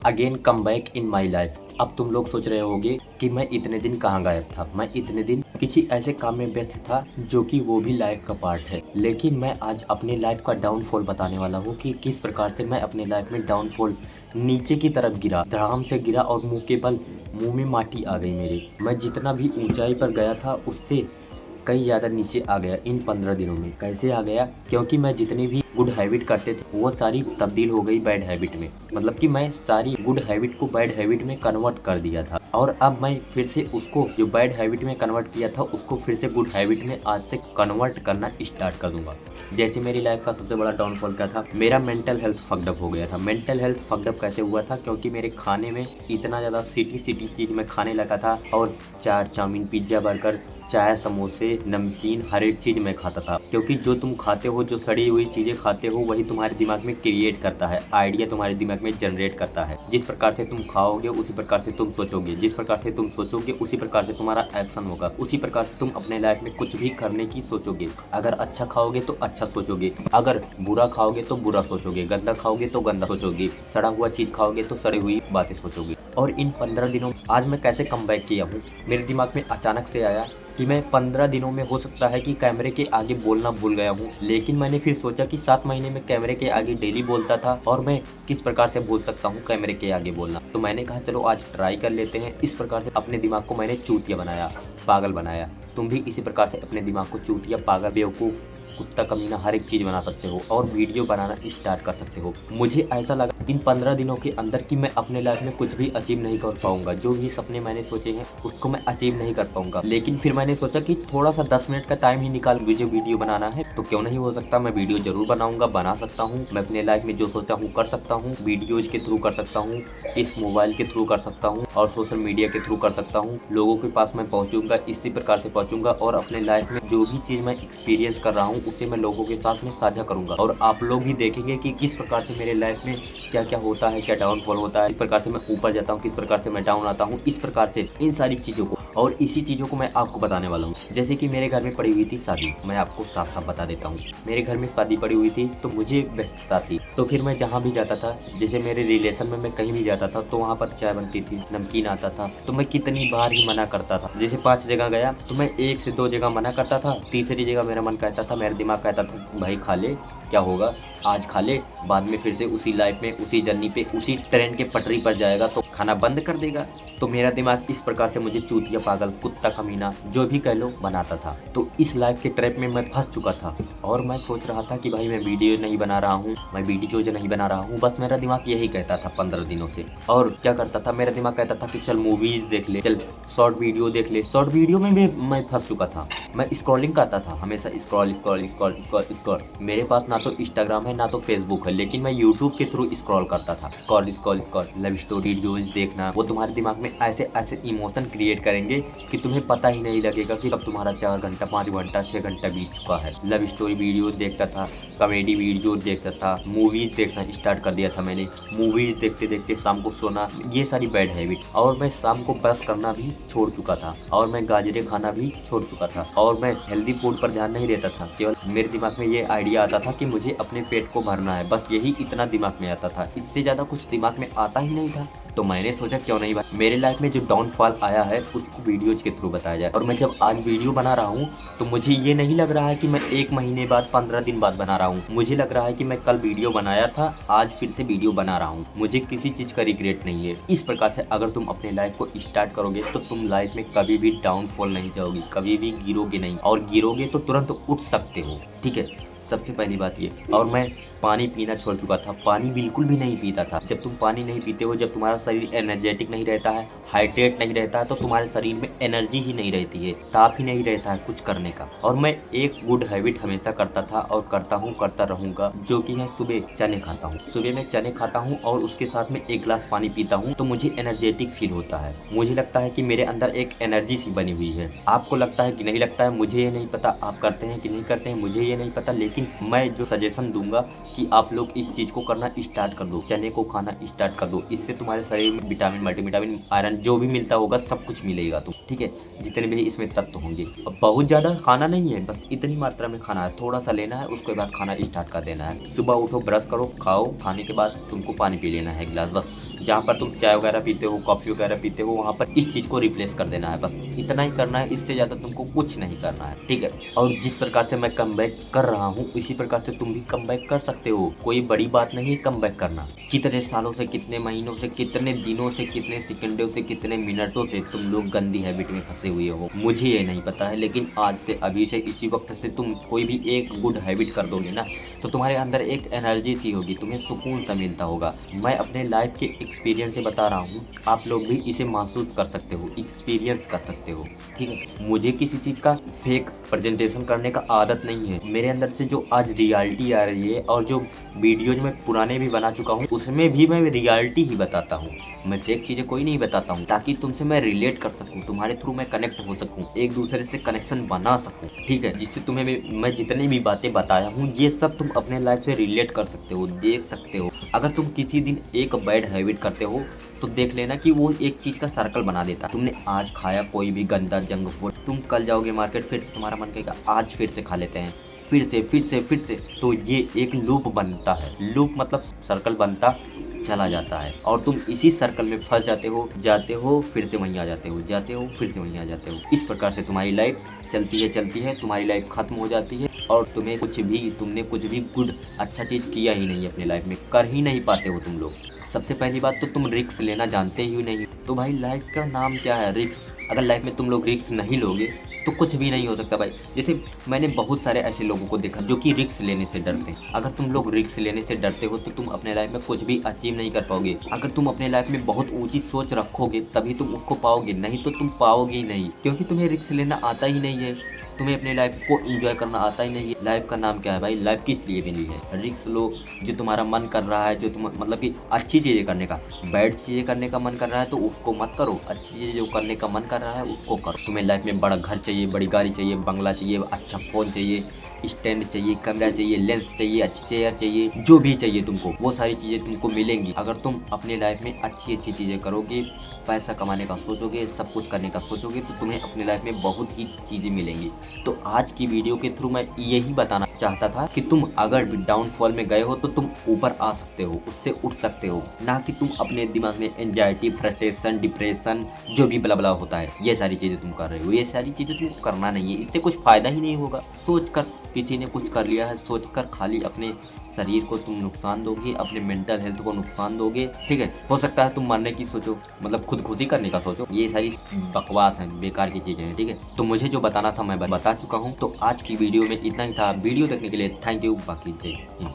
Again come back in my life. अब तुम लोग सोच रहे होगे कि मैं इतने दिन कहाँ गायब था। मैं इतने दिन किसी ऐसे काम में व्यस्त था जो कि वो भी लाइफ का पार्ट है। लेकिन मैं आज अपने लाइफ का डाउनफॉल बताने वाला हूँ कि किस प्रकार से मैं अपने लाइफ में डाउनफॉल नीचे की तरफ गिरा, धड़ाम से गिरा और मुंह के बल मुंह में माटी आ गई मेरे। मैं जितना भी ऊंचाई पर गया था उससे कई ज़्यादा नीचे आ गया इन 15 दिनों में। कैसे आ गया? क्योंकि मैं जितनी भी गुड हैबिट करते थे वो सारी तब्दील हो गई बैड हैबिट में। मतलब कि मैं सारी गुड हैबिट को बैड हैबिट में कन्वर्ट कर दिया था और अब मैं फिर से उसको जो बैड हैबिट में कन्वर्ट किया था उसको फिर से गुड हैबिट में आज से कन्वर्ट करना स्टार्ट कर दूंगा। जैसे मेरी लाइफ का सबसे बड़ा डाउनफॉल क्या था, मेरा मेंटल हेल्थ फकडअप हो गया था। मेंटल हेल्थ फकडअप कैसे हुआ था? क्योंकि मेरे खाने में इतना ज़्यादा सिटी चीज़ मैं खाने लगा था और चाट, चाउमीन, पिज्ज़ा, बर्गर, चाय, समोसे, नमकीन, हर एक चीज़ मैं खाता था। क्योंकि जो तुम खाते हो, जो सड़ी हुई चीज़ें खाते हो, वही तुम्हारे दिमाग में क्रिएट करता है, आइडिया तुम्हारे दिमाग में जनरेट करता है। जिस प्रकार से तुम खाओगे उसी प्रकार से तुम सोचोगे, जिस प्रकार से तुम सोचोगे उसी प्रकार से तुम्हारा एक्शन होगा, उसी प्रकार से तुम अपने लाइफ में कुछ भी करने की सोचोगे। अगर अच्छा खाओगे तो अच्छा सोचोगे, अगर बुरा खाओगे तो बुरा सोचोगे, गंदा खाओगे तो गंदा सोचोगे, सड़ा हुआ चीज़ खाओगे तो सड़ी हुई बातें सोचोगे। और इन 15 दिनों आज मैं कैसे कम बैक किया हूँ, मेरे दिमाग में अचानक से आया कि मैं 15 दिनों में हो सकता है कि कैमरे के आगे बोलना भूल गया हूँ। लेकिन मैंने फिर सोचा कि 7 महीने में कैमरे के आगे डेली बोलता था और मैं किस प्रकार से बोल सकता हूँ कैमरे के आगे बोलना। तो मैंने कहा चलो आज ट्राई कर लेते हैं। इस प्रकार से अपने दिमाग को मैंने चूतिया बनाया, पागल बनाया। तुम भी इसी प्रकार से अपने दिमाग को चूतिया, पागल, बेवकूफ़, कुत्ता, कमीना, हर एक चीज़ बना सकते हो और वीडियो बनाना स्टार्ट कर सकते हो। मुझे ऐसा लगा इन 15 दिनों के अंदर कि मैं अपने लाइफ में कुछ भी अचीव नहीं कर पाऊंगा। जो भी सपने मैंने सोचे हैं उसको मैं अचीव नहीं कर पाऊंगा। लेकिन फिर मैंने सोचा कि थोड़ा सा 10 मिनट का टाइम ही निकाल, मुझे वीडियो बनाना है तो क्यों नहीं हो सकता। मैं वीडियो जरूर बनाऊंगा, बना सकता हूँ। मैं अपने लाइफ में जो सोचा हूँ कर सकता हूँ, वीडियोज के थ्रू कर सकता हूँ, इस मोबाइल के थ्रू कर सकता हूँ और सोशल मीडिया के थ्रू कर सकता हूँ। लोगों के पास मैं पहुँचूंगा, इसी प्रकार से पहुँचूंगा और अपने लाइफ में जो भी चीज़ मैं एक्सपीरियंस कर रहा हूँ उसे मैं लोगों के साथ में साझा करूंगा। और आप लोग भी देखेंगे कि किस प्रकार से मेरे लाइफ में क्या क्या होता है, क्या डाउनफॉल होता है, इस प्रकार से मैं ऊपर जाता हूँ, किस प्रकार से मैं डाउन आता हूँ। इस प्रकार से इन सारी चीज़ों को और इसी चीज़ों को मैं आपको बताने वाला हूँ। जैसे कि मेरे घर में पड़ी हुई थी शादी, मैं आपको साफ साफ बता देता हूँ। मेरे घर में शादी पड़ी हुई थी तो मुझे व्यस्तता थी। तो फिर मैं जहाँ भी जाता था, जैसे मेरे रिलेशन में मैं कहीं भी जाता था तो वहाँ पर चाय बनती थी, नमकीन आता था, तो मैं कितनी बार ही मना करता था। जैसे 5 जगह गया तो मैं 1 से 2 जगह मना करता था, तीसरी जगह मेरा मन कहता था, मेरा दिमाग कहता था भाई खा ले, क्या होगा, आज खा ले, बाद में फिर से उसी लाइफ में, उसी जर्नी पे, उसी ट्रेन के पटरी पर जाएगा तो खाना बंद कर देगा। तो मेरा दिमाग इस प्रकार से मुझे चूतिया, पागल, कुत्ता, कमीना, जो भी कह लो, बनाता था। तो इस लाइफ के ट्रैप में मैं फंस चुका था और मैं सोच रहा था कि भाई मैं वीडियो नहीं बना रहा हूँ, मैं वीडियो जो नहीं बना रहा हूँ, बस मेरा दिमाग यही कहता था 15 दिनों से। और क्या करता था, मेरा दिमाग कहता था कि चल मूवीज देख ले, चल शॉर्ट वीडियो देख ले। शॉर्ट वीडियो में भी मैं फंस चुका था। मैं स्क्रॉलिंग करता था हमेशा, स्क्रॉल स्क्रॉल स्क्रॉल स्क्रॉल। मेरे पास ना तो इंस्टाग्राम है ना तो फेसबुक है, लेकिन मैं यूट्यूब के थ्रू स्क्रॉल करता था। Scroll scroll scroll, love story videos देखना, वो तुम्हारे दिमाग में ऐसे ऐसे इमोशन क्रिएट करेंगे कि तुम्हें पता ही नहीं लगेगा कि अब तुम्हारा 4 घंटा, 5 घंटा, 6 घंटा बीत चुका है। लव स्टोरी वीडियो देखता था, कॉमेडी वीडियो देखता था, मूवीज देखना स्टार्ट कर दिया था मैंने। मूवीज देखते देखते शाम को सोना, ये सारी बैड हैबिट। और मैं शाम को ब्रश करना भी छोड़ चुका था और मैं गाजरे खाना भी छोड़ चुका था और मैं हेल्दी फूड पर ध्यान नहीं देता था। केवल मेरे दिमाग में ये आइडिया आता था कि मुझे अपने पेट को भरना है, बस यही इतना दिमाग में आता था, इससे ज्यादा कुछ दिमाग में आता ही नहीं था। तो मैंने सोचा क्यों नहीं भाई मेरे लाइफ में जो डाउनफॉल आया है उसको वीडियोज के थ्रू बताया जाए। और मैं जब आज वीडियो बना रहा हूँ तो मुझे ये नहीं लग रहा है कि मैं 1 महीने बाद, 15 दिन बाद बना रहा हूँ। मुझे लग रहा है कि मैं कल वीडियो बनाया था, आज फिर से वीडियो बना रहा हूँ। मुझे किसी चीज का रिग्रेट नहीं है। इस प्रकार से अगर तुम अपने लाइफ को स्टार्ट करोगे तो तुम लाइफ में कभी भी डाउनफॉल नहीं जाओगी, कभी भी गिरोगे नहीं, और गिरोगे तो तुरंत उठ सकते हो। ठीक है, सबसे पहली बात ये। और मैं पानी पीना छोड़ चुका था, पानी बिल्कुल भी नहीं पीता था। जब तुम पानी नहीं पीते हो, जब तुम्हारा शरीर एनर्जेटिक नहीं रहता है, हाइड्रेट नहीं रहता है, तो तुम्हारे शरीर में एनर्जी ही नहीं रहती है, ताप ही नहीं रहता है कुछ करने का। और मैं एक गुड हैबिट हमेशा करता था और करता हूँ, करता रहूंगा, जो कि है सुबह चने खाता हूँ। सुबह में चने खाता हूँ और उसके साथ में 1 गिलास पानी पीता हूँ तो मुझे एनर्जेटिक फील होता है। मुझे लगता है कि मेरे अंदर एक एनर्जी सी बनी हुई है। आपको लगता है कि नहीं लगता है, मुझे ये नहीं पता। आप करते हैं कि नहीं करते हैं, मुझे ये नहीं पता। लेकिन मैं जो सजेशन दूंगा कि आप लोग इस चीज को करना स्टार्ट कर दो, चने को खाना स्टार्ट कर दो। इससे तुम्हारे शरीर में विटामिन, मल्टीविटामिन, आयरन जो भी मिलता होगा सब कुछ मिलेगा तुम। ठीक है, जितने भी इसमें तत्व होंगे। अब बहुत ज्यादा खाना नहीं है, बस इतनी मात्रा में खाना है, थोड़ा सा लेना है, उसके बाद खाना स्टार्ट कर देना है। सुबह उठो, ब्रश करो, खाओ, खाने के बाद तुमको पानी पी लेना है 1 गिलास, बस जहाँ पर तुम चाय वगैरह पीते हो, कॉफ़ी वगैरह पीते हो, वहाँ पर इस चीज़ को रिप्लेस कर देना है। बस इतना ही करना है, इससे ज़्यादा तुमको कुछ नहीं करना है, ठीक है। और जिस प्रकार से मैं कमबैक कर रहा हूँ इसी प्रकार से तुम भी कमबैक कर सकते हो। कोई बड़ी बात नहीं है कमबैक करना। कितने सालों से, कितने महीनों से, कितने दिनों से, कितने सेकंडों से, कितने मिनटों से तुम लोग गंदी हैबिट में फंसे हुए हो, मुझे ये नहीं पता है। लेकिन आज से, अभी से, इसी वक्त से तुम कोई भी एक गुड हैबिट कर दोगे ना, तो तुम्हारे अंदर एक एनर्जी सी होगी, तुम्हें सुकून सा मिलता होगा। मैं अपने लाइफ के एक्सपीरियंस से बता रहा हूँ, आप लोग भी इसे महसूस कर सकते हो, एक्सपीरियंस कर सकते हो, ठीक है। मुझे किसी चीज़ का फेक प्रेजेंटेशन करने का आदत नहीं है। मेरे अंदर से जो आज रियलिटी आ रही है और जो वीडियोज में पुराने भी बना चुका हूँ उसमें भी मैं रियलिटी ही बताता हूँ। मैं फेक चीज़ें कोई नहीं बताता हूँ, ताकि तुमसे मैं रिलेट कर सकूँ, तुम्हारे थ्रू मैं कनेक्ट हो सकूँ, एक दूसरे से कनेक्शन बना सकूँ, ठीक है। जिससे तुम्हें मैं जितनी भी बातें बताया हूँ ये सब तुम अपने लाइफ से रिलेट कर सकते हो, देख सकते हो। अगर तुम किसी दिन एक बैड हैबिट करते हो तो देख लेना कि वो एक चीज़ का सर्कल बना देता। तुमने आज खाया कोई भी गंदा जंक फूड, तुम कल जाओगे मार्केट, फिर से तुम्हारा मन कहेगा आज फिर से खा लेते हैं, फिर से, तो ये एक लूप बनता है। लूप मतलब सर्कल बनता चला जाता है और तुम इसी सर्कल में फंस जाते हो, फिर से वहीं आ जाते हो, जाते हो, फिर से वहीं आ जाते हो। इस प्रकार से तुम्हारी लाइफ चलती है, तुम्हारी लाइफ खत्म हो जाती है और तुमने कुछ भी गुड अच्छा चीज़ किया ही नहीं अपनी लाइफ में, कर ही नहीं पाते हो तुम लोग। सबसे पहली बात तो तुम रिस्क लेना जानते ही नहीं। तो भाई लाइफ का नाम क्या है? रिस्क। अगर लाइफ में तुम लोग रिस्क नहीं लोगे तो कुछ भी नहीं हो सकता भाई। जैसे मैंने बहुत सारे ऐसे लोगों को देखा जो कि रिस्क लेने से डरते हैं। अगर तुम लोग रिस्क लेने से डरते हो तो तुम अपने लाइफ में कुछ भी अचीव नहीं कर पाओगे। अगर तुम अपने लाइफ में बहुत ऊंची सोच रखोगे तभी तुम उसको पाओगे, नहीं तो तुम पाओगे ही नहीं, क्योंकि तुम्हें रिस्क लेना आता ही नहीं है। तुम्हें अपने लाइफ को एंजॉय करना आता ही नहीं है। लाइफ का नाम क्या है भाई? लाइफ किस लिए बनी है? रिस्क लो। जो तुम्हारा मन कर रहा है, जो तुम मतलब कि अच्छी चीज़ें करने का, बैड चीज़ें करने का मन कर रहा है तो उसको मत करो। अच्छी चीज़ें जो करने का मन कर रहा है उसको करो। तुम्हें लाइफ में बड़ा घर चाहिए, बड़ी गाड़ी चाहिए, बंगला चाहिए, अच्छा फ़ोन चाहिए, स्टैंड चाहिए, कैमरा चाहिए, लेंस चाहिए, अच्छी चेयर चाहिए, जो भी चाहिए तुमको वो सारी चीज़ें तुमको मिलेंगी अगर तुम अपने लाइफ में अच्छी अच्छी चीज़ें करोगे, पैसा कमाने का सोचोगे, सब कुछ करने का सोचोगे तो तुम्हें अपने लाइफ में बहुत ही चीज़ें मिलेंगी। तो आज की वीडियो के थ्रू मैं यही बताना चाहता था कि तुम अगर भी डाउनफॉल में गए हो तो तुम ऊपर आ सकते हो, उससे उठ सकते हो, ना कि तुम अपने दिमाग में एंजाइटी, फ्रस्ट्रेशन, डिप्रेशन, जो भी बला होता है, ये सारी चीज़ें तुम कर रहे हो। ये सारी चीज़ें तुमको करना नहीं है, इससे कुछ फ़ायदा ही नहीं होगा। सोच कर किसी ने कुछ कर लिया है, सोचकर खाली अपने शरीर को तुम नुकसान दोगे, अपने मेंटल हेल्थ को नुकसान दोगे, ठीक है। हो सकता है तुम मरने की सोचो, मतलब खुदकुशी करने का सोचो। ये सारी बकवास है, बेकार की चीज़ें हैं, ठीक है। तो मुझे जो बताना था मैं बता चुका हूँ। तो आज की वीडियो में इतना ही था। वीडियो देखने के लिए थैंक यू। बाकी जय हिंद।